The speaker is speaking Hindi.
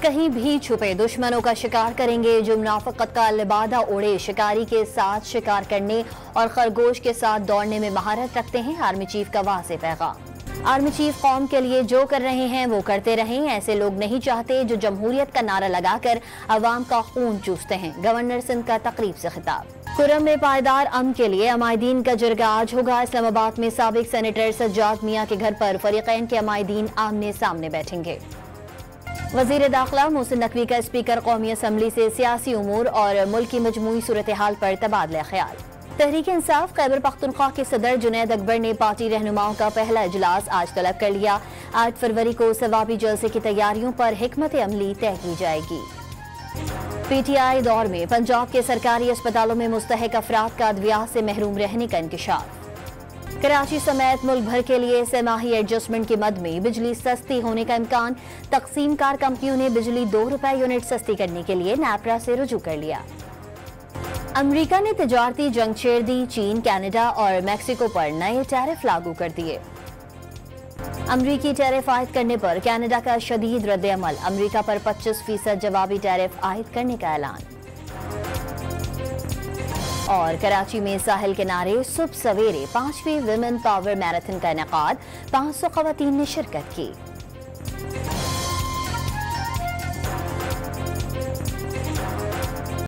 कहीं भी छुपे दुश्मनों का शिकार करेंगे। जो मुनाफिकत का लिबादा उड़े, शिकारी के साथ शिकार करने और खरगोश के साथ दौड़ने में महारत रखते हैं। आर्मी चीफ का वाज़ेह पैगाम। आर्मी चीफ कौम के लिए जो कर रहे हैं वो करते रहें। ऐसे लोग नहीं चाहते जो जमहूरियत का नारा लगाकर अवाम का खून चूसते हैं। गवर्नर सिंध का तकरीब से खिताब। खुर्रम में पायदार अमन के लिए अमायदीन का जरगा आज होगा। इस्लामाबाद में साबिक सेनेटर सज्जाद मियां के घर पर फरीकैन के अमायदीन आमने सामने बैठेंगे। वजीर दाखिला मोहसिन नकवी का स्पीकर कौमी असम्बली से सियासी उमूर और मुल्क की मजमूई सूरत हाल पर तबादला ख्याल। तहरीक इंसाफ खैबर पख्तूनख्वा के सदर जुनैद अकबर ने पार्टी रहनुमाओं का पहला इजलास आज तलब कर लिया। 8 फरवरी को सवाबी जलसे की तैयारियों पर हिकमत अमली तय की जाएगी। PTI दौर में पंजाब के सरकारी अस्पतालों में मुस्तहक अफराद का अद्वियात से महरूम रहने का इंकशाफ। कराची समेत मुल्क भर के लिए सेमाही एडजस्टमेंट की मद में बिजली सस्ती होने का इम्कान। तकसीम कार कंपनियों ने बिजली ₹2 यूनिट सस्ती करने के लिए नैपरा से रुजू कर लिया। अमेरिका ने तिजारती जंग छेड़ दी। चीन, कनाडा और मैक्सिको पर नए टैरिफ लागू कर दिए। अमरीकी टैरिफ आयद करने पर कनाडा का शदीद रद्द-ए-अमल। अमरीका पर 25% जवाबी टैरिफ आयद करने का ऐलान। और कराची में साहिल किनारे सुबह सवेरे 5वीं विमेन पावर मैराथन का इनेकाद। 500 खवातीन ने शिरकत की।